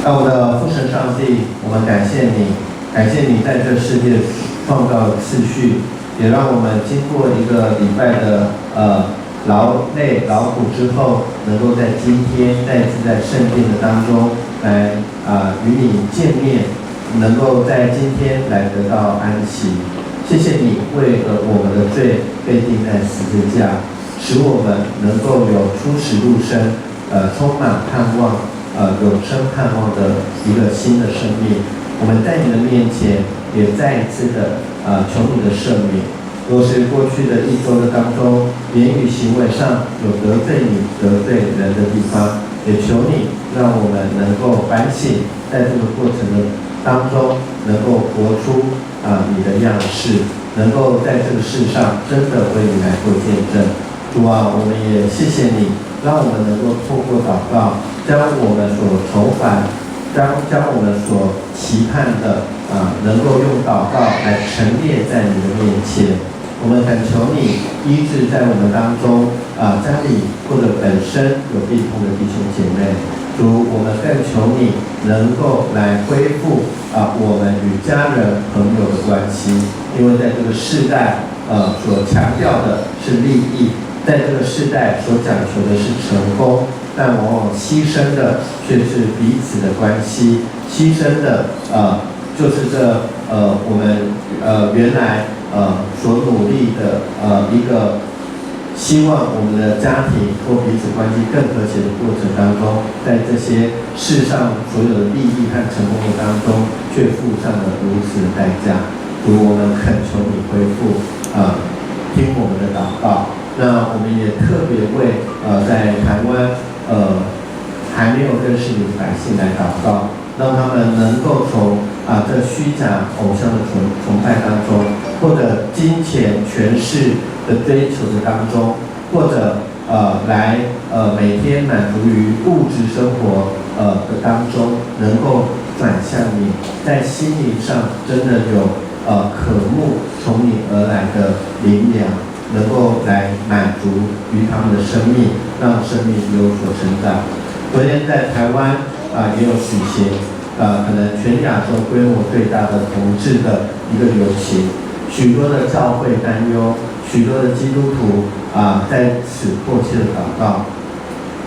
爱我的父神上帝，我们感谢你，感谢你在这世界创造次序，也让我们经过一个礼拜的劳累劳苦之后，能够在今天再次在圣殿的当中来与你见面，能够在今天来得到安息。谢谢你为了我们的罪被钉在十字架，使我们能够有出死入生，充满盼望，永生盼望的一个新的生命。我们在你的面前也再一次的求你的赦免。若是过去的一周的当中，言语行为上有得罪你、得罪人的地方，也求你让我们能够反省，在这个过程的当中能够活出你的样式，能够在这个世上真的为你来做见证。主啊，我们也谢谢你，让我们能够透过祷告，将我们所筹烦、将我们所期盼的能够用祷告来陈列在你的面前。我们恳求你医治在我们当中家里或者本身有病痛的弟兄姐妹。主，我们更求你能够来恢复我们与家人朋友的关系，因为在这个世代所强调的是利益，在这个世代所讲求的是成功，但往往牺牲的却是彼此的关系，牺牲的就是我们原来所努力的一个希望我们的家庭或彼此关系更和谐的过程当中，在这些世上所有的利益和成功的当中，却付上了如此的代价。主，我们恳求你恢复听我们的祷告。那我们也特别为在台湾还没有认识你的百姓来祷告，让他们能够从这虚假偶像的崇拜当中，或者金钱权势的追求的当中，或者来每天满足于物质生活的当中，能够转向你，在心灵上真的有渴慕从你而来的灵粮，能够来满足于他们的生命，让生命有所成长。昨天在台湾也有举行可能全亚洲规模最大的同志的一个游行，许多的教会担忧，许多的基督徒在此迫切的祷告。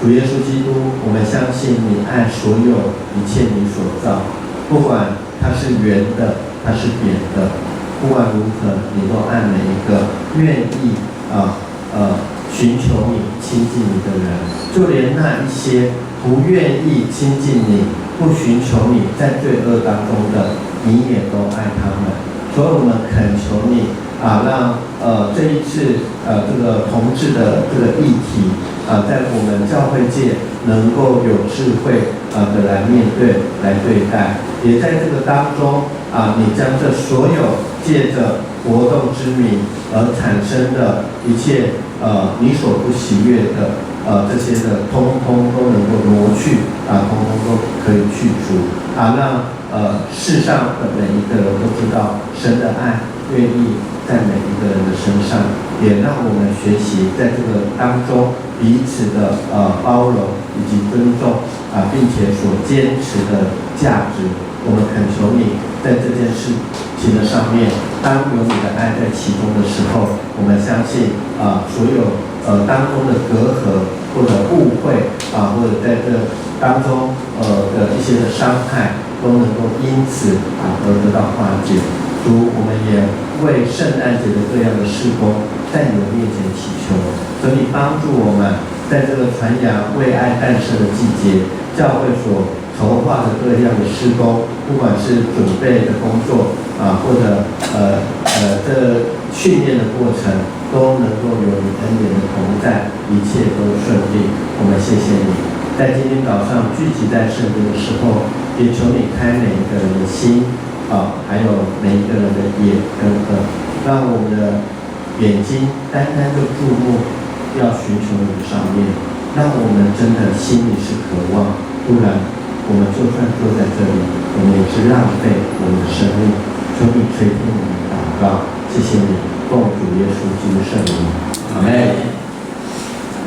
主耶稣基督，我们相信你爱所有一切你所造，不管它是圆的，它是扁的，不管如何，你都爱每一个愿意寻求你、亲近你的人，就连那一些不愿意亲近你、不寻求你，在罪恶当中的，你也都爱他们。所以我们恳求你让这一次这个同志的这个议题在我们教会界能够有智慧的来面对、来对待，也在这个当中你将这所有借着活动之名而产生的一切你所不喜悦的这些的通通都能够挪去通通都可以去除让世上的每一个人都知道神的爱愿意在每一个人的身上，也让我们学习在这个当中彼此的包容以及尊重并且所坚持的价值。我们恳求你在这件事情的上面，当有你的爱在其中的时候，我们相信所有当中的隔阂或者误会或者在这当中的一些的伤害都能够因此而得到化解。主，我们也为圣诞节的各样的事工在你的面前祈求，求你帮助我们在这个传扬为爱诞生的季节，教会所筹划的各样的事工，不管是准备的工作或者这训练的过程，都能够有你恩典的同在，一切都顺利。我们谢谢你，在今天早上聚集在圣殿的时候，也求你开每一个人的心还有每一个人的眼跟耳，让我们的眼睛单单就注目要寻求你的上面，让我们真的心里是渴望，不然我们就算坐在这里，我们也是浪费我们的生命。求你垂听我们的祷告，谢谢你，奉主耶稣基督圣名，阿们。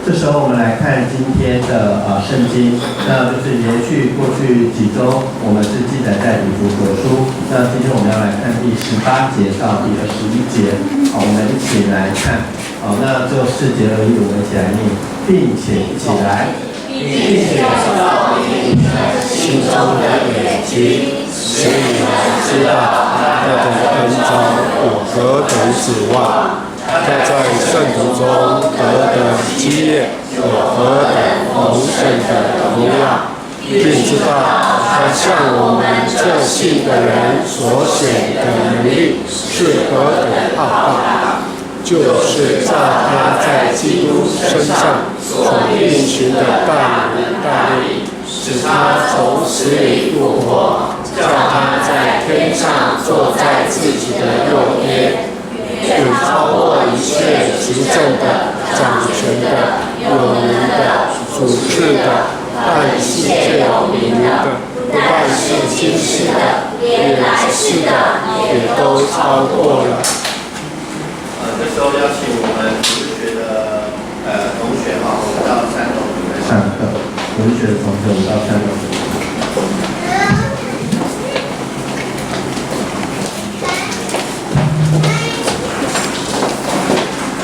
这时候我们来看今天的圣经，那就是延续过去几周我们是记载在以弗所书，那今天我们要来看第18节到第21节，好，我们一起来看，好，那就4节而已，我们一起来念，并且一起来，并且照你们心中的眼睛，使你们知道他的恩招有何等指望。他在圣徒中何等基业，有何等丰盛的荣耀，并知道他向我们这信的人所显的能力是何等浩大，就是照他在基督身上所运行的大能大力，使他从死里复活，叫他在天上坐在自己的右边。远超过一切执政的、掌权的、有名的、主治的，但一切有名的，不但是今世的，连来世的，也都超过了。这时候邀请我们主日学的同学哈，我们到3楼来上课。主日学的同学，我们到3楼。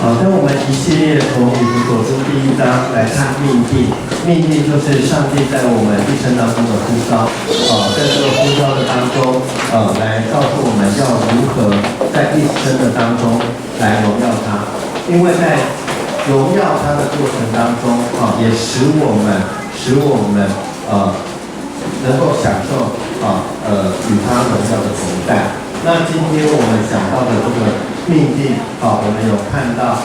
好，那我们一系列从以弗所书第1章来看命定，命定就是上帝在我们一生当中的呼召，在这个呼召的当中，来告诉我们要如何在一生的当中来荣耀他，因为在荣耀他的过程当中，也使我们能够享受与他荣耀的同在。那今天我们讲到的这个命定，我们有看到，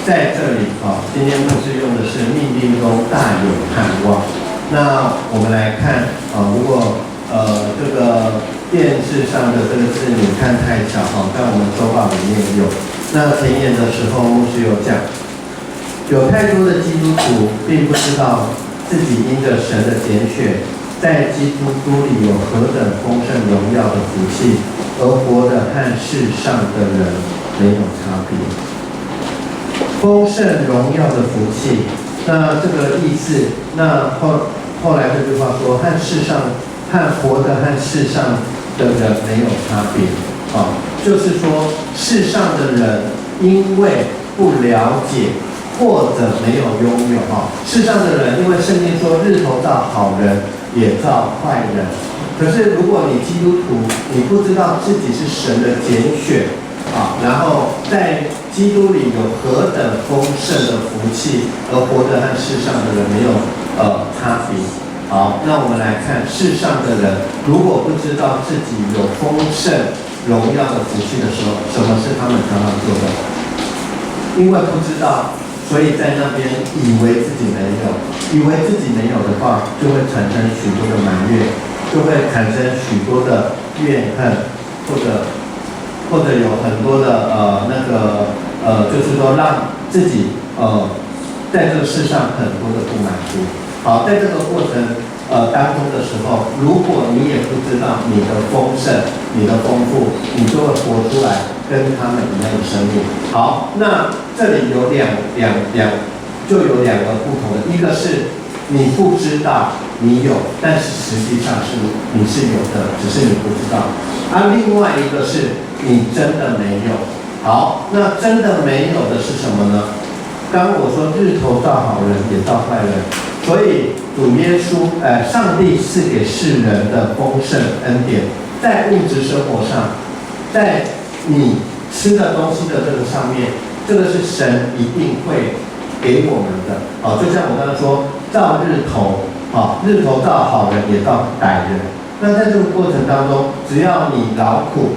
在这里，今天牧师用的是命定中大有盼望。那我们来看，如果这个电视上的这个字你看太小，在我们周报里面有。那前言的时候，牧师有讲，有太多的基督徒并不知道自己因着神的拣选，在基督里有何等丰盛荣耀的福气，而活得和世上的人没有差别。丰盛荣耀的福气，那这个意思，那后来这句话说，活得和世上的人没有差别，就是说世上的人因为不了解或者没有拥有，世上的人因为圣经说日头照好人也照坏人，可是如果你基督徒，你不知道自己是神的拣选，然后在基督里有何等丰盛的福气，而活得和世上的人没有差别。好，那我们来看世上的人，如果不知道自己有丰盛荣耀的福气的时候，什么是他们常常做的？因为不知道，所以在那边以为自己没有，以为自己没有的话，就会产生许多的埋怨，就会产生许多的怨恨，或者有很多的就是说让自己在这个世上很多的不满足。好，在这个过程当中的时候，如果你也不知道你的丰盛、你的丰富，你就会活出来跟他们一样的生命。好，那这里有两个不同的，一个是你不知道你有，但是实际上你是有的，只是你不知道。另外一个是你真的没有。好，那真的没有的是什么呢？刚刚我说日头照好人也照坏人，所以主耶稣，上帝赐给世人的丰盛恩典，在物质生活上，在你吃的东西的这个上面，这个是神一定会给我们的。就像我刚才说，照日头，日头照好人也照歹人。那在这个过程当中，只要你劳苦，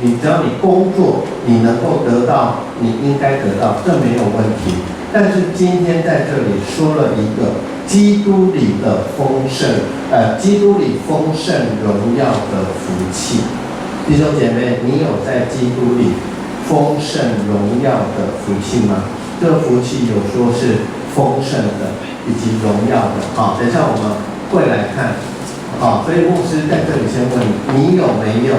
只要你工作，你能够得到你应该得到，这没有问题。但是今天在这里说了一个基督里的丰盛，基督里丰盛荣耀的福气。弟兄姐妹，你有在基督里丰盛荣耀的福气吗？这个福气有说是丰盛的以及荣耀的。等一下我们会来看。所以牧师在这里先问你有没有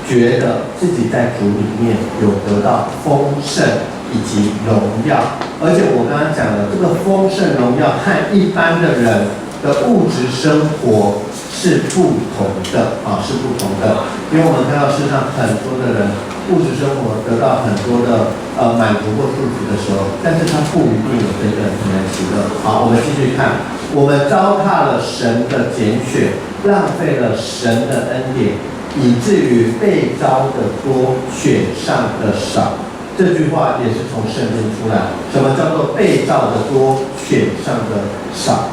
觉得自己在主里面有得到丰盛以及荣耀。而且我刚刚讲了，这个丰盛荣耀和一般的人的物质生活是不同的啊，是不同的。因为我们看到世上很多的人物质生活得到很多的满足或祝福的时候，但是他不一定有这个平安喜乐。好，我们继续看，我们糟蹋了神的拣选，浪费了神的恩典，以至于被招的多，选上的少。这句话也是从圣经出来。什么叫做被召的多，选上的少？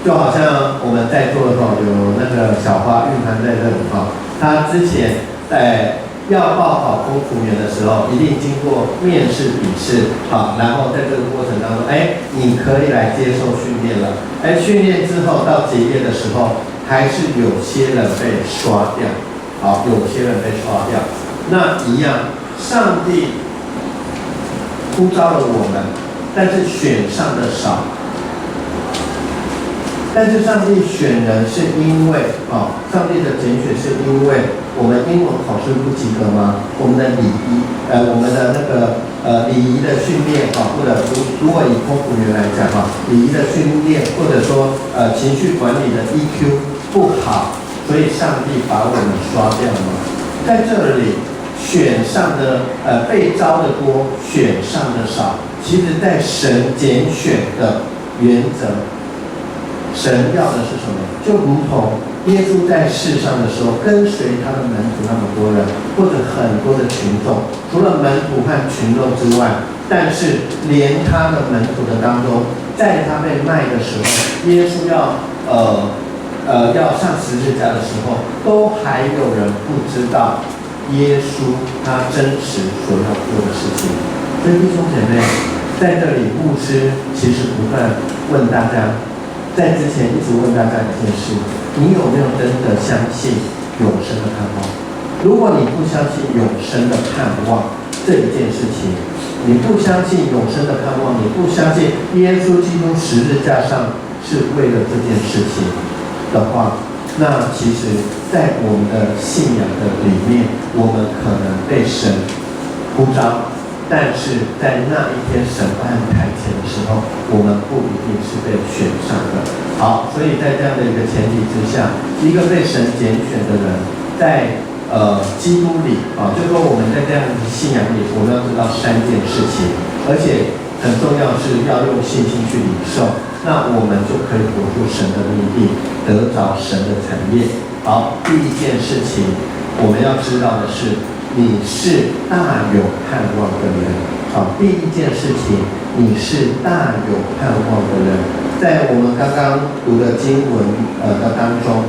就好像我们在座的时候有那个小花蕴含在这里哈，他之前在要报考空服员的时候，一定经过面试、笔试，好，然后在这个过程当中，你可以来接受训练了。训练之后到结业的时候，还是有些人被刷掉，好，有些人被刷掉。那一样，上帝呼召了我们，但是选上的少。但是上帝选人是因为上帝的拣选是因为我们英文考试不及格吗？我们的礼仪，我们的那个礼仪的训练或者如果以空服员来讲礼仪的训练，或者说情绪管理的 EQ 不好，所以上帝把我们刷掉了。在这里选上的被招的多，选上的少，其实在神拣选的原则。神要的是什么？就如同耶稣在世上的时候，跟随他的门徒那么多人，或者很多的群众，除了门徒和群众之外，但是连他的门徒的当中，在他被卖的时候，耶稣要上十字架的时候，都还有人不知道耶稣他真实所要做的事情。所以弟兄姐妹，在这里牧师其实不断问大家。在之前一直问大家一件事：你有没有真的相信永生的盼望？如果你不相信永生的盼望这一件事情，你不相信永生的盼望，你不相信耶稣基督十字架上是为了这件事情的话，那其实，在我们的信仰的里面，我们可能被神呼召。但是在那一天审判台前的时候，我们不一定是被选上的。好，所以在这样的一个前提之下，一个被神拣选的人，在基督里就是说我们在这样的信仰里，我们要知道三件事情，而且很重要是要用信心去领受，那我们就可以活出神的命定，得着神的产业。好，第一件事情我们要知道的是，你是大有盼望的人。好，第一件事情，你是大有盼望的人。在我们刚刚读的经文的当中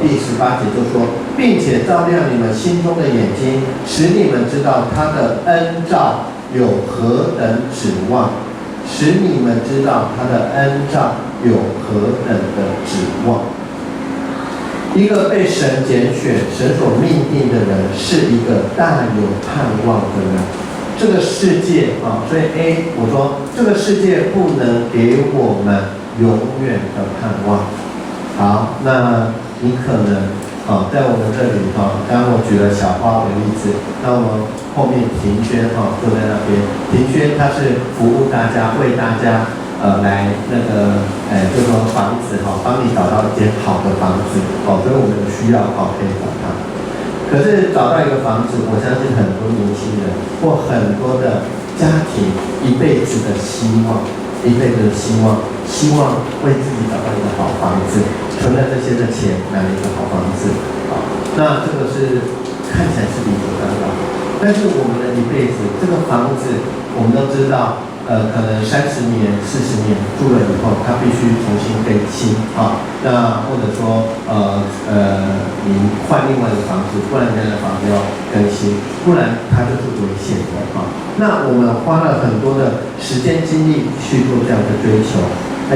第18节就说，并且照亮你们心中的眼睛，使你们知道他的恩召有何等指望，使你们知道他的恩召有何等的指望。一个被神拣选、神所命定的人，是一个大有盼望的人。这个世界所以我说这个世界不能给我们永远的盼望。好，那你可能在我们这里刚刚我举了小花为例子，那我们后面庭轩坐在那边，庭轩他是服务大家，为大家来那个就说房子帮你找到一间好的房子所以我们有需要可以找他。可是找到一个房子，我相信很多年轻人或很多的家庭一辈子的希望，希望为自己找到一个好房子，存了这些的钱买了一个好房子那这个是看起来是理所当然，但是我们的一辈子，这个房子我们都知道可能30年、40年住了以后，它必须重新更新那或者说你换另外一个房子，不然那个房子要更新，不然它就是危险的那我们花了很多的时间精力去做这样的追求，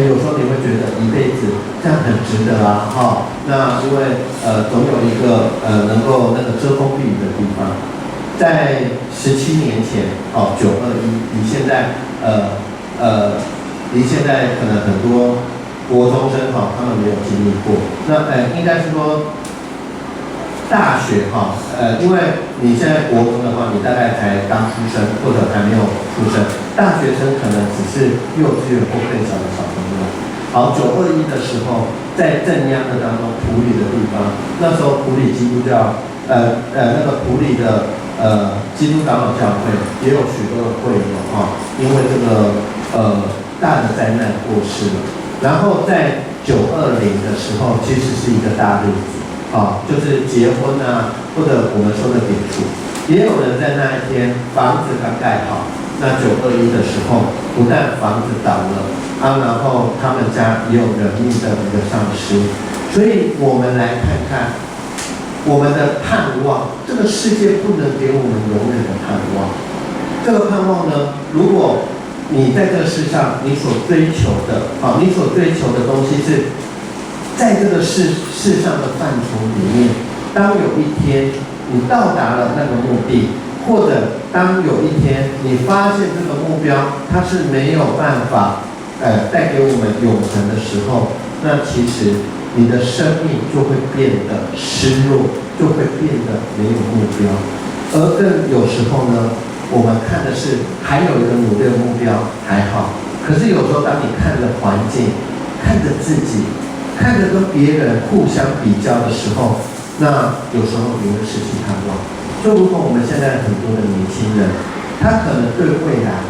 有时候你会觉得一辈子这样很值得那因为总有一个能够那个遮风避雨的地方。在17年前921，离现在可能很多国中生他们没有经历过。那应该是说大学哈，因为你现在国中的话，你大概才刚出生或者还没有出生，大学生可能只是幼稚园或更小的小朋友。好，921的时候，在正央的当中，埔里的地方，那时候埔里基督教，那个埔里的基督长老教会也有许多的会友哈，因为这个大的灾难过世了。然后在920的时候，其实是一个大日子啊，就是结婚啊，或者我们说的典礼。也有人在那一天房子刚盖好，那921的时候，不但房子倒了啊，然后他们家也有人命的一个丧失。所以我们来看看我们的盼望，这个世界不能给我们永远的盼望。这个盼望呢，如果你在这个世上，你所追求的，你所追求的东西是在这个世上的范畴里面。当有一天你到达了那个目的，或者当有一天你发现这个目标它是没有办法，带给我们永恒的时候，那其实你的生命就会变得失落，就会变得没有目标。而更有时候呢，我们看的是还有一个努力的目标还好，可是有时候当你看着环境，看着自己，看着跟别人互相比较的时候，那有时候你会失去盼望。就如同我们现在很多的年轻人，他可能对未来，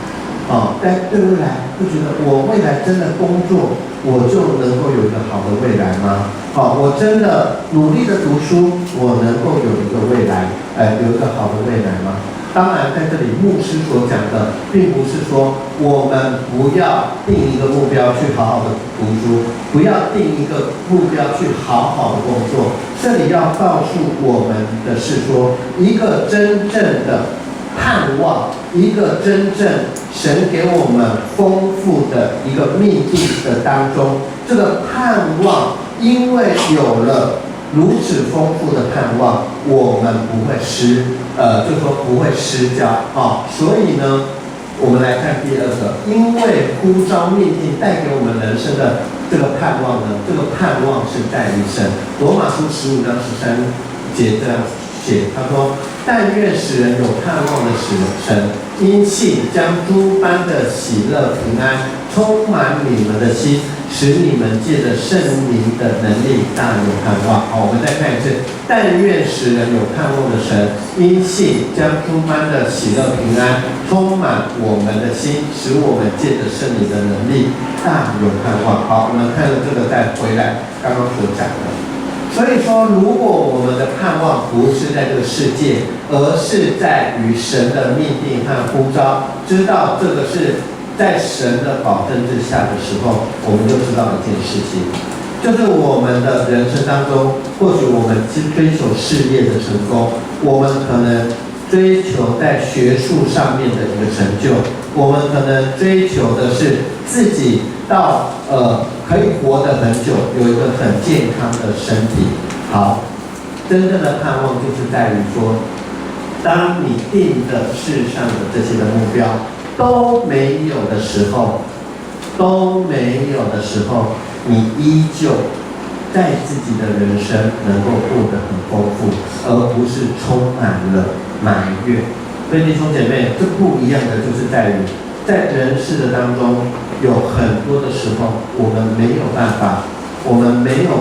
但对未来会觉得我未来真的工作，我就能够有一个好的未来吗？我真的努力的读书，我能够有一个未来，有一个好的未来吗？当然，在这里牧师所讲的，并不是说我们不要定一个目标去好好的读书，不要定一个目标去好好的工作。这里要告诉我们的是说，一个真正的盼望，一个真正神给我们丰富的一个命定的当中，这个盼望，因为有了如此丰富的盼望，我们不会就说不会失焦所以呢，我们来看第二个，因为呼召命定带给我们人生的这个盼望呢，这个盼望是在于神。罗马书15章13节这样写，他说：“但愿使人有盼望的神，因信将诸般的喜乐平安充满你们的心，使你们借着圣灵的能力大有盼望。”好，我们再看一次，但愿使人有盼望的神，因信将诸般的喜乐平安充满我们的心，使我们借着圣灵的能力大有盼望。好，我们看了这个再回来刚刚所讲的。所以说，如果我们的盼望不是在这个世界，而是在于神的命定和呼召，知道这个是在神的保证之下的时候，我们就知道一件事情，就是我们的人生当中，或许我们追求事业的成功，我们可能追求在学术上面的一个成就，我们可能追求的是自己到可以活得很久，有一个很健康的身体。好，真正的盼望就是在于说，当你定的世上的这些的目标都没有的时候，你依旧在自己的人生能够过得很丰富，而不是充满了埋怨。所以弟兄姐妹，这不一样的就是在于，在人世的当中，有很多的时候，我们没有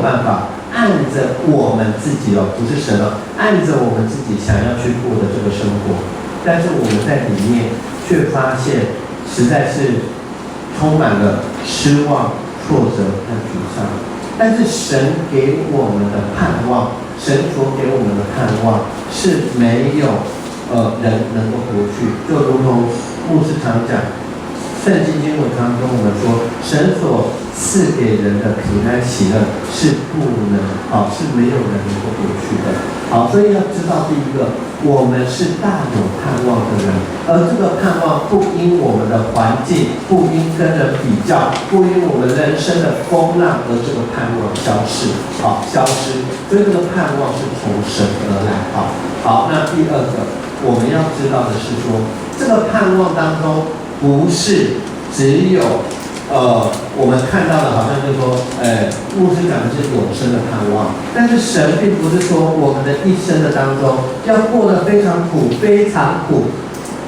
办法按着我们自己不是神按着我们自己想要去过的这个生活，但是我们在里面却发现，实在是充满了失望、挫折和沮丧。但是神给我们的盼望，神所给我们的盼望是没有人能够夺去，就如同牧师常讲，圣经经文常跟我们说，神所赐给人的平安喜乐是是没有人能够夺去的。好，所以要知道第一个，我们是大有盼望的人，而这个盼望不因我们的环境，不因跟人比较，不因我们人生的风浪，而这个盼望消失。所以这个盼望是从神而来。好，那第二个我们要知道的是说，这个盼望当中不是只有我们看到的好像就是说，牧师讲的是永生的盼望，但是神并不是说我们的一生的当中要过得非常苦，非常苦，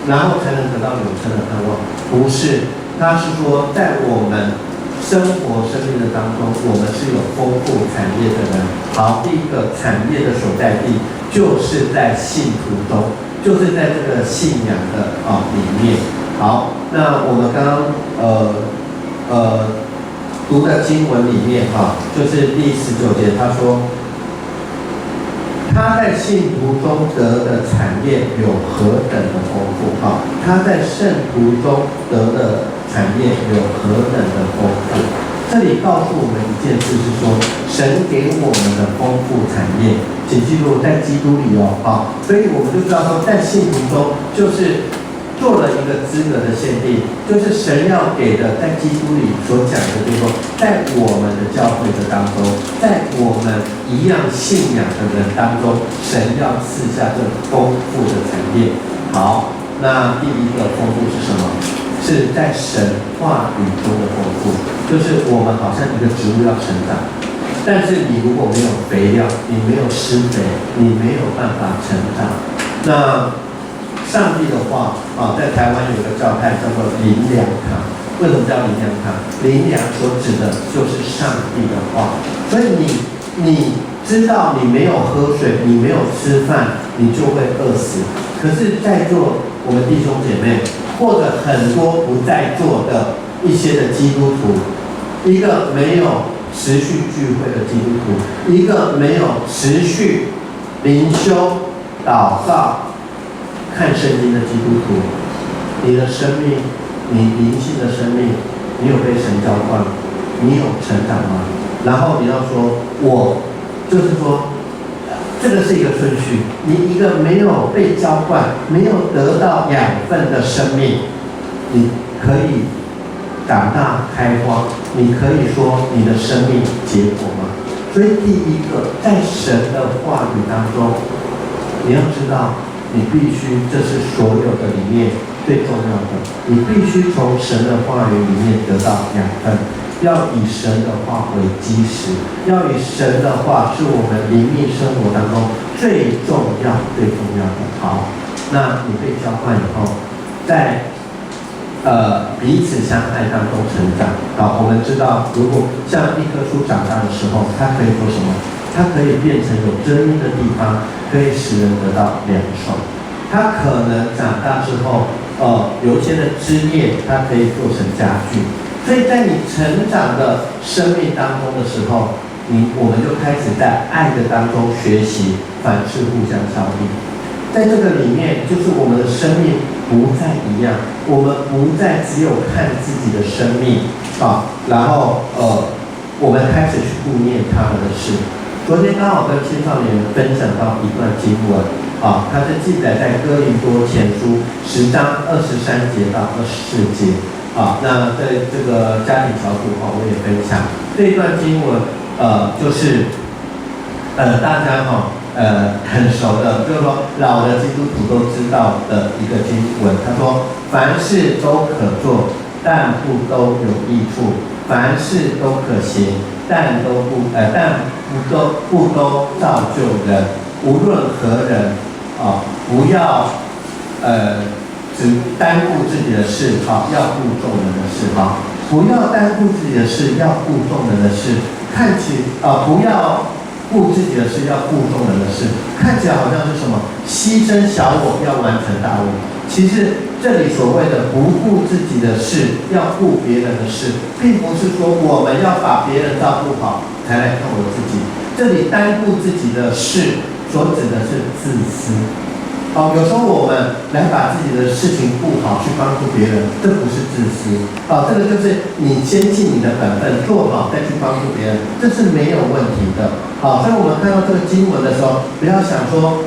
然后才能得到永生的盼望，不是，他是说在我们生活生命的当中，我们是有丰富产业的人。好，第一个产业的所在地就是在信徒中，就是在这个信仰的里面。好，那我们刚刚读的经文里面就是第19节，他说他在信徒中得的产业有何等的丰富他在圣徒中得的产业有何等的丰富。这里告诉我们一件事是说，神给我们的丰富产业，请记住在基督里所以我们就知道说，在信徒中就是做了一个资格的限定，就是神要给的，在基督里所讲的，就是说，在我们的教会的当中，在我们一样信仰的人当中，神要赐下这丰富的产业。好，那第一个丰富是什么？是在神话语中的丰富，就是我们好像一个植物要成长，但是你如果没有肥料，你没有施肥，你没有办法成长。那上帝的话在台湾有个教派叫做灵粮堂。为什么叫灵粮堂？灵粮所指的就是上帝的话。所以你知道你没有喝水，你没有吃饭，你就会饿死。可是在座我们弟兄姐妹，或者很多不在座的一些的基督徒，一个没有持续聚会的基督徒，一个没有持续灵修、祷告、看圣经的基督徒，你的生命，你灵性的生命，你有被神浇灌，你有成长吗？然后你要说，我就是说，这个是一个顺序。你一个没有被浇灌、没有得到养分的生命，你可以长大开花，你可以说你的生命结果吗？所以第一个，在神的话语当中，你要知道，你必须，这是所有的里面最重要的，你必须从神的话语里面得到养分，要以神的话为基石，要以神的话是我们灵命生活当中最重要的。好，那你被浇灌以后，在彼此相爱当中成长。好，我们知道，如果像一棵树长大的时候，它可以做什么？它可以变成有遮阴的地方，可以使人得到凉爽。它可能长大之后，有一些的枝叶，它可以做成家具。所以在你成长的生命当中的时候，我们就开始在爱的当中学习，凡事互相效力。在这个里面，就是我们的生命不再一样，我们不再只有看自己的生命然后我们开始去顾念他们的事。昨天刚好跟青少年分享到一段经文它是记载在哥林多前书10章23节到24节那在这个家庭小组我也分享这一段经文就是大家很熟的，就是说老的基督徒都知道的一个经文。他说：凡事都可做，但不都有益处；凡事都可行，但不都造就人。无论何人不要只单顾自己的事要顾众人的事不要单顾自己的事，要顾众人的事。不要顾自己的事，要顾众人的事，看起来好像是什么牺牲小我，要完成大我。其实这里所谓的不顾自己的事，要顾别人的事，并不是说我们要把别人照顾好才来看我自己。这里单顾自己的事，所指的是自私。有时候我们来把自己的事情顾好，去帮助别人，这不是自私这个就是你先尽你的本分做好，再去帮助别人，这是没有问题的所以我们看到这个经文的时候，不要想说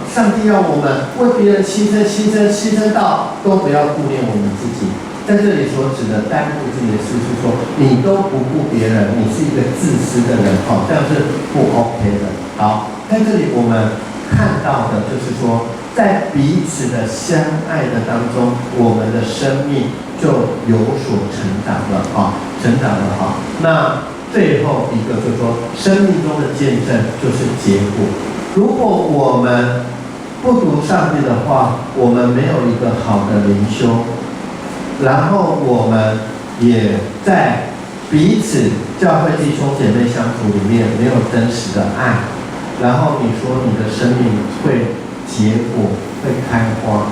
上帝要我们为别人牺牲到都不要顾念我们自己。在这里所指的单顾自己的事，是说你都不顾别人，你是一个自私的人这样是不 OK 的。好，在这里我们看到的就是说，在彼此的相爱的当中，我们的生命就有所成长了啊，成长了啊。那最后一个就是说，生命中的见证就是结果。如果我们不读上帝的话，我们没有一个好的灵修，然后我们也在彼此教会弟兄姐妹相处里面没有真实的爱，然后你说你的生命会结果会开花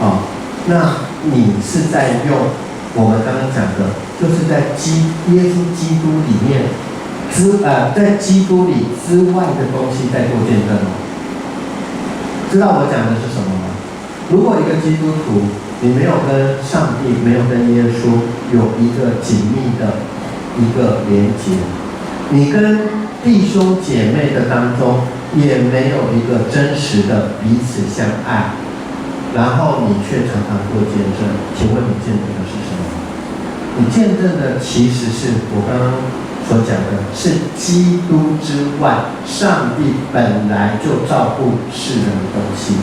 啊，那你是在用我们刚刚讲的，就是在耶稣基督里面在基督里之外的东西在做见证吗？知道我讲的是什么吗？如果一个基督徒，你没有跟上帝，没有跟耶稣有一个紧密的一个连结，你跟弟兄姐妹的当中也没有一个真实的彼此相爱，然后你却常常做见证，请问你见证的是什么？你见证的其实是我刚刚所讲的，是基督之外，上帝本来就照顾世人的东西，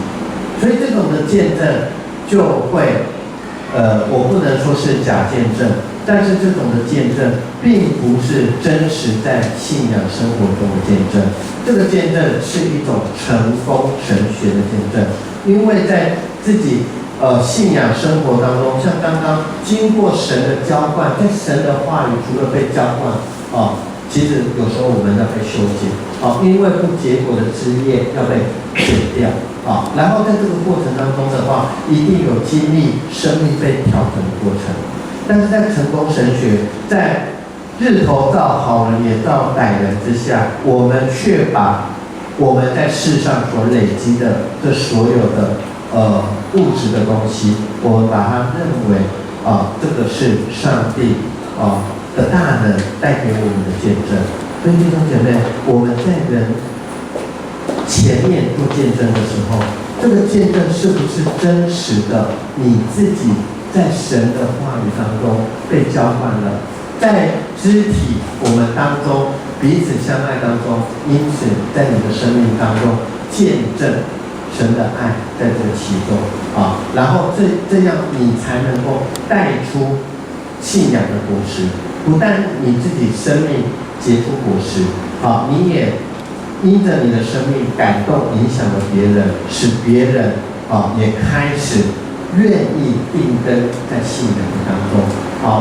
所以这种的见证就会，我不能说是假见证，但是这种的见证并不是真实在信仰生活中的见证，这个见证是一种成功神学的见证，因为在自己信仰生活当中，像刚刚经过神的浇灌，在神的话语除了被浇灌其实有时候我们要被修剪因为不结果的枝叶要被剪掉然后在这个过程当中的话，一定有经历生命被调整的过程。但是在成功神学，在日头照好人也照歹人之下，我们却把我们在世上所累积的这所有的物质的东西，我们把它认为这个是上帝的大能带给我们的见证。所以弟兄姐妹，我们在人前面做见证的时候，这个见证是不是真实的？你自己在神的话语当中被浇灌了，在肢体我们当中彼此相爱当中，因此在你的生命当中见证神的爱在这其中然后这样你才能够带出信仰的果实。不但你自己生命结出果实你也因着你的生命感动影响了别人，使别人也开始愿意定根在信仰的当中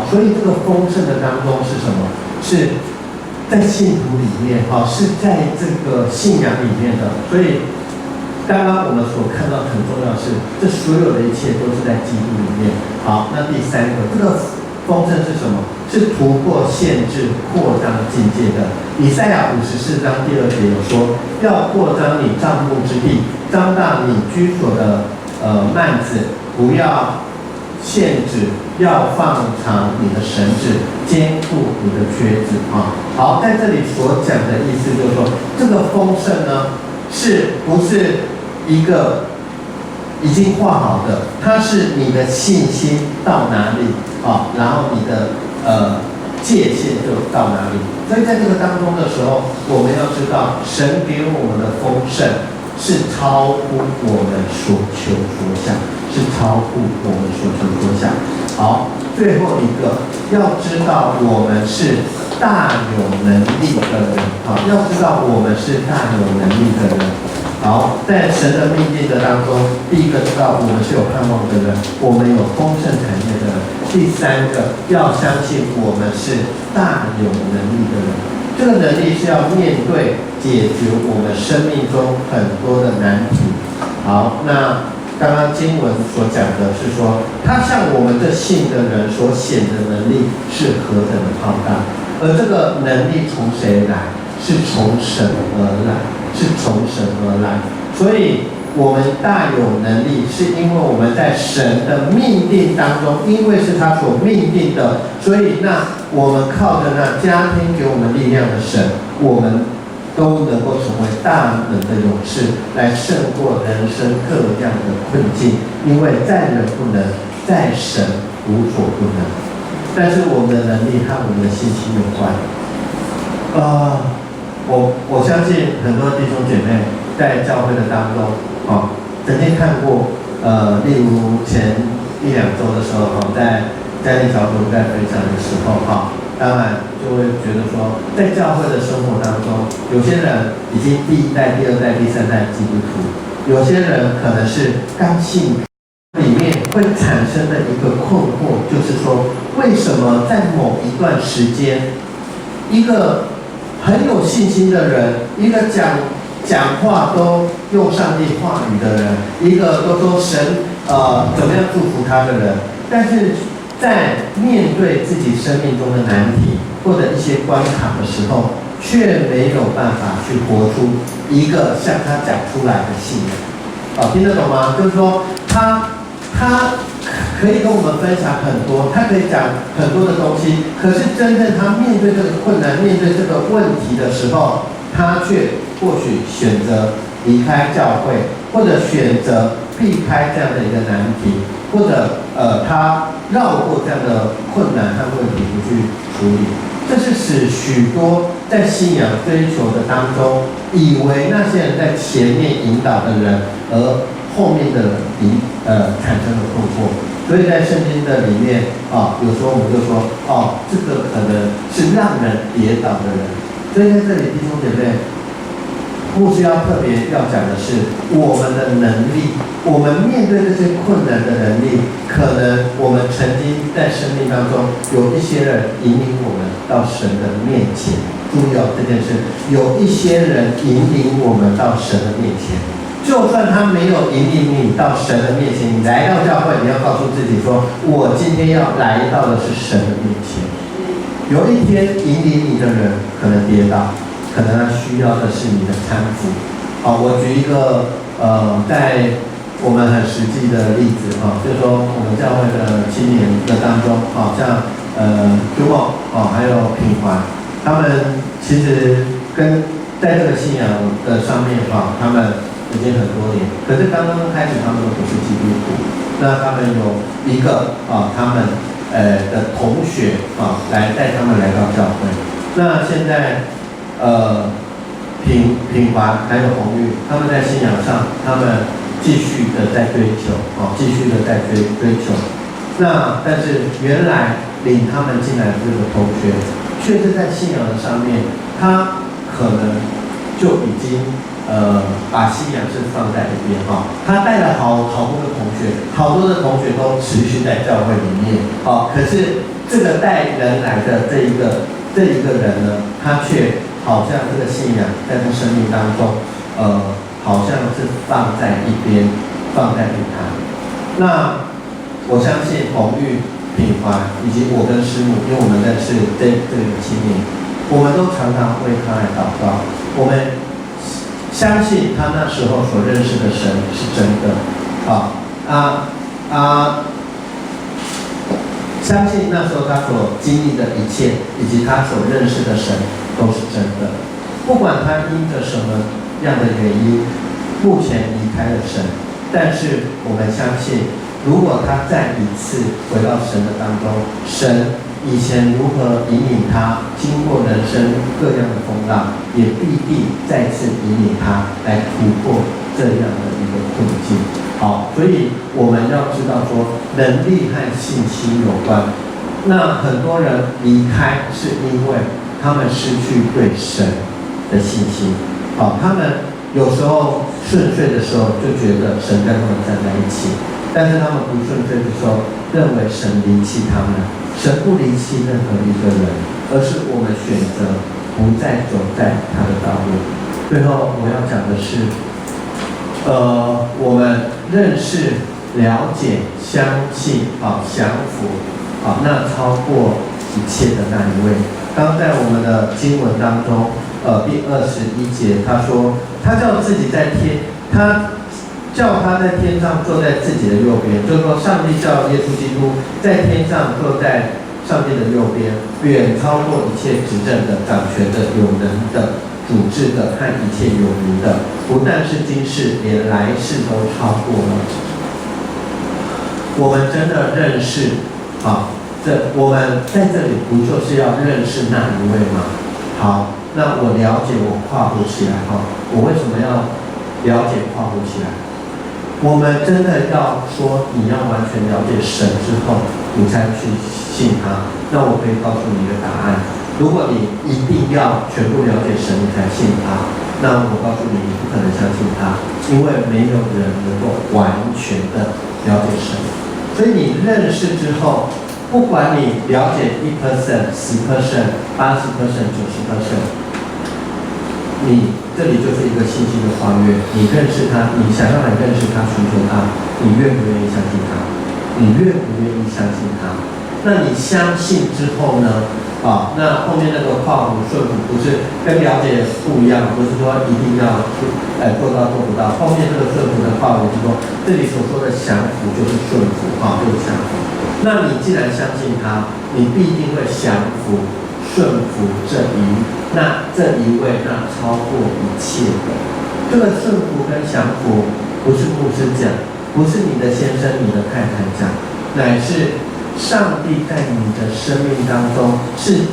所以这个丰盛的当中是什么？是在信徒里面是在这个信仰里面的。所以刚刚我们所看到很重要的是，这所有的一切都是在基督里面。好，那第三个，这个丰盛是什么？是突破限制、扩张境界的。以赛亚54章第2节有说，要扩张你帐幕之地，张大你居所的幔子，不要限制，要放长你的绳子，坚固你的橛子好，在这里所讲的意思就是说，这个丰盛呢，是不是一个已经画好的？它是你的信心到哪里然后你的界限就到哪里。所以在这个当中的时候，我们要知道，神给我们的丰盛是超乎我们所求所想，是超乎我们所求所想。好，最后一个，要知道我们是大有能力的人要知道我们是大有能力的人。好，在神的命定的当中，第一个知道我们是有盼望的人，我们有丰盛产业的人。第三个，要相信我们是大有能力的人。这个能力是要面对解决我们生命中很多的难题。好，那刚刚经文所讲的是说，他向我们这信的人所显的能力是何等的浩大，而这个能力从谁来？是从神而来，是从神而来。所以我们大有能力，是因为我们在神的命定当中，因为是他所命定的，所以我们靠着那加添给我们力量的神，我们都能够成为大能的勇士，来胜过人生各样的困境。因为在人不能，在神无所不能。但是我们的能力和我们的信心有关。我相信很多弟兄姐妹在教会的当中曾经看过，例如前1、2周的时候，在家庭小组在分享的时候，当然就会觉得说，在教会的生活当中，有些人已经第1代、第2代、第3代基督徒，有些人可能是刚信。里面会产生的一个困惑，就是说，为什么在某一段时间，一个很有信心的人，一个讲话都用上帝话语的人，一个都说神怎么样祝福他的人，但是在面对自己生命中的难题或者一些关卡的时候，却没有办法去活出一个像他讲出来的信仰。听得懂吗？就是说他可以跟我们分享很多，他可以讲很多的东西，可是真正他面对这个困难、面对这个问题的时候，他却或许选择离开教会，或者选择避开这样的一个难题，或者他绕过这样的困难和问题不去处理。这是使许多在信仰追求的当中，以为那些人在前面引导的人，而后面的人产生了困惑。所以在圣经的里面有时候我们就说这个可能是让人跌倒的人。所以在这里弟兄姐妹，牧师要特别要讲的是，我们的能力，我们面对这些困难的能力，可能我们曾经在生命当中有一些人引领我们到神的面前。注意这件事，有一些人引领我们到神的面前。就算他没有引领你到神的面前，你来到教会，你要告诉自己说，我今天要来到的是神的面前。有一天引领你的人可能跌倒，可能他需要的是你的搀扶。我举一个在我们很实际的例子就是说我们教会的青年的当中像Jumo还有品环，他们其实跟在这个信仰的上面他们已经很多年，可是刚刚开始他们都不是基督徒。那他们有一个他们的同学来带他们来到教会。那现在品环还有红玉，他们在信仰上，他们继续的在追求继续的在追求。那但是原来领他们进来的这个同学，却是在信仰的上面，他可能就已经把信仰是放在一边他带了好多的同学，好多的同学都持续在教会里面可是这个带人来的这一个人呢，他却好像这个信仰在他生命当中好像是放在一边，放在一旁。那我相信红玉、品环以及我跟师母，因为我们认识这个青年，我们都常常为他来祷告。我们相信他那时候所认识的神是真的，相信那时候他所经历的一切，以及他所认识的神都是真的。不管他因着什么样的原因，目前离开了神，但是我们相信，如果他再一次回到神的当中，神以前如何引领他经过人生各样的风浪，也必定再次引领他来突破这样的一个困境。所以我们要知道说，能力和信心有关。那很多人离开是因为他们失去对神的信心。他们有时候顺遂的时候就觉得神跟他们站在一起，但是他们不顺遂的时候，认为神离弃他们。神不离弃任何一个人，而是我们选择不再走在他的道路。最后我要讲的是，我们认识、了解、相信、降服，那超过一切的那一位。刚在我们的经文当中，第21节，他说，他叫自己在天，他叫他在天上坐在自己的右边，就是说，上帝叫耶稣基督在天上坐在上帝的右边，远超过一切执政的、掌权的、有能的、主治的和一切有名的，不但是今世，连来世都超过了。我们真的认识我们在这里不就是要认识那一位吗？好，那我了解，我跨步起来我为什么要了解跨步起来？我们真的要说你要完全了解神之后，你才去信他。那我可以告诉你一个答案：如果你一定要全部了解神你才信他，那我告诉你，你不可能相信他，因为没有人能够完全的了解神。所以你认识之后，不管你了解1%、10%、80%、90%。你这里就是一个信息的跨越，你认识他，你想要来认识他，寻求他，你愿不愿意相信他？你愿不愿意相信他？那你相信之后呢？那后面那个跨湖顺服不是跟了解不一样，不是说一定要做到做不到。后面这个顺服的跨湖是说，这里所说的降服就是顺服，就是降服。那你既然相信他，你必定会降服。顺服这一位，那超过一切的。这个顺服跟降服，不是牧师讲，不是你的先生、你的太太讲，乃是上帝在你的生命当中是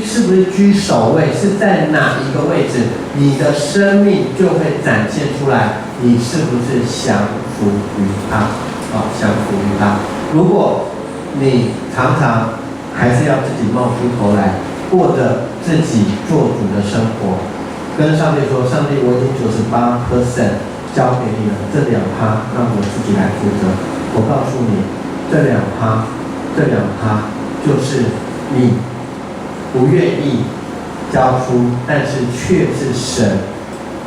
是不是居首位？是在哪一个位置？你的生命就会展现出来，你是不是降服于他？降服于他。如果你常常还是要自己冒出头来，过着自己做主的生活，跟上帝说：上帝，我已经98%交给你了，这2%让我自己来负责。我告诉你，这2%就是你不愿意交出，但是却是神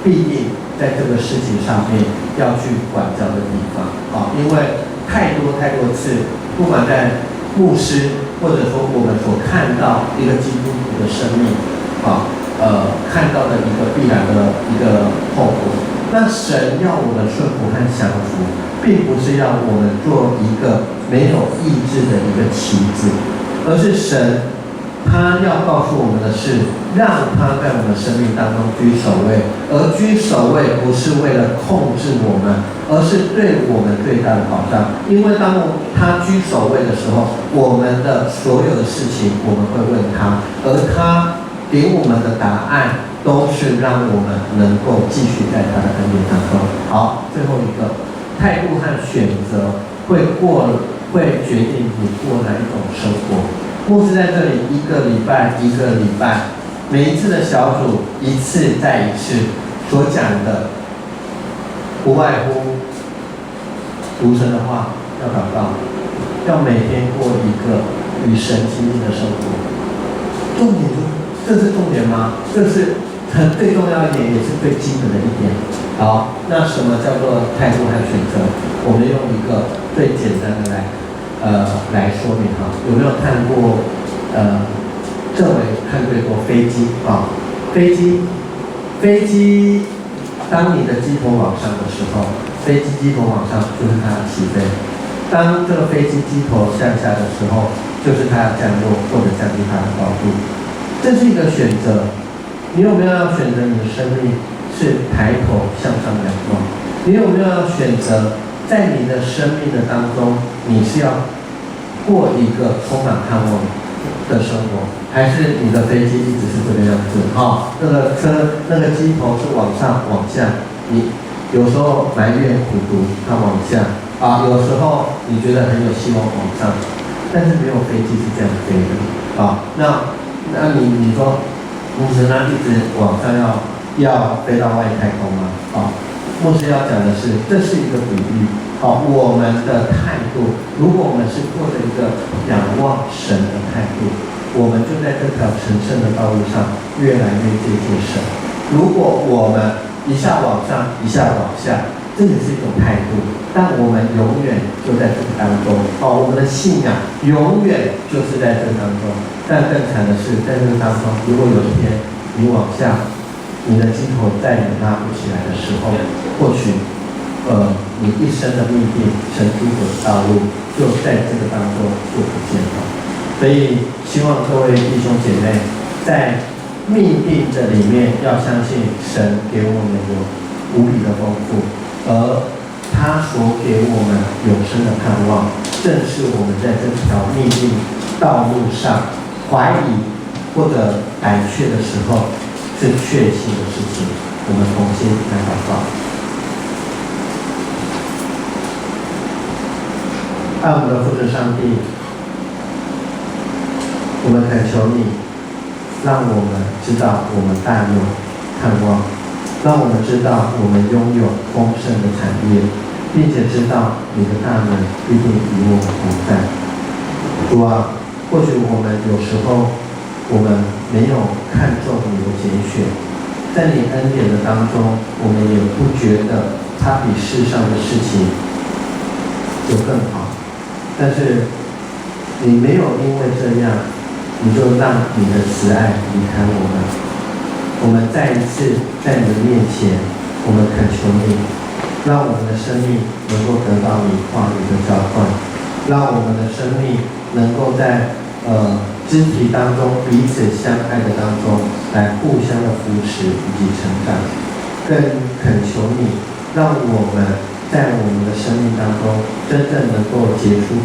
必定在这个事情上面要去管教的地方。因为太多次，不管在牧师，或者说我们所看到一个基督徒的生命，看到的一个必然的一个后果。那神要我们顺服和降服，并不是要我们做一个没有意志的一个棋子，而是神他要告诉我们的是，让他在我们生命当中居首位，而居首位不是为了控制我们，而是对我们最大的保障。因为当他居首位的时候，我们的所有的事情我们会问他，而他给我们的答案都是让我们能够继续在他的恩典当中。好，最后一个态度和选择会决定你过哪一种生活。牧师在这里一个礼拜，每一次的小组一次再一次所讲的，不外乎读神的话，要祷告，要每天过一个与神亲近的生活。重点这是重点吗？这是最重要一点，也是最基本的一点。好，那什么叫做态度和选择？我们用一个最简单的来说明哈。有没有看过政委看过飞机飞机，当你的机头往上的时候，飞机机头往上就是它要起飞；当这个飞机机头向下的时候，就是它要降落或者降低它的高度。这是一个选择，你有没有要选择你的生命是抬头向上仰望？你有没有要选择在你的生命的当中，你是要过一个充满盼望的生活，还是你的飞机一直是这个样子？那个车那个机头是往上往下，你有时候埋怨苦读它往下有时候你觉得很有希望往上，但是没有飞机是这样飞的那你说牧师那一直往上要飞到外太空吗？牧师要讲的是，这是一个比喻。我们的态度，如果我们是过着一个仰望神的态度，我们就在这条神圣的道路上越来越接近神。如果我们一下往上，一下往下，这也是一种态度，但我们永远就在这个当中。我们的信仰永远就是在这当中。但更惨的是，在这个当中，如果有一天你往下，你的机头再也拉不起来的时候，或许你一生的命定、神主的道路，就在这个当中就不见了。所以希望各位弟兄姐妹，在命定的里面要相信神给我们有无比的丰富，而他所给我们永生的盼望，正是我们在这条命定道路上怀疑或者胆怯的时候是确信的事情。我们同心来祷告。爱我们的父神上帝，我们恳求你，让我们知道我们大有盼望，让我们知道我们拥有丰盛的产业，并且知道你的大能必定与我们同在。主啊，或许我们有时候我们没有看重你的拣选，在你恩典的当中，我们也不觉得它比世上的事情就更好。但是你没有因为这样，你就让你的慈爱离开我们。我们再一次在你的面前，我们恳求你，让我们的生命能够得到你话语的浇灌，让我们的生命能够在肢体当中彼此相爱的当中，来互相的扶持以及成长。更恳求你，让我们在我们的生命当中，真正能够结出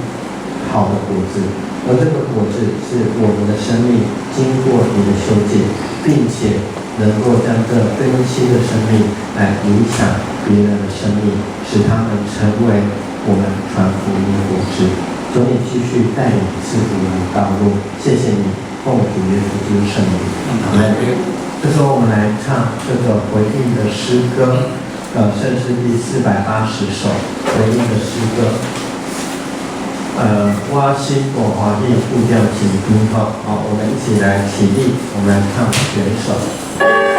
好的果子，而这个果子是我们的生命经过你的修剪，并且能够将这更新的生命来影响别人的生命，使他们成为我们传福音的果子。求你继续带领赐福我们的道路，谢谢你，奉主耶稣基督圣名，阿门。这时候我们来唱这个回应的诗歌，圣诗第480首回应的诗歌。我心我华丽步调请听好，好，我们一起来起立，我们来唱全首。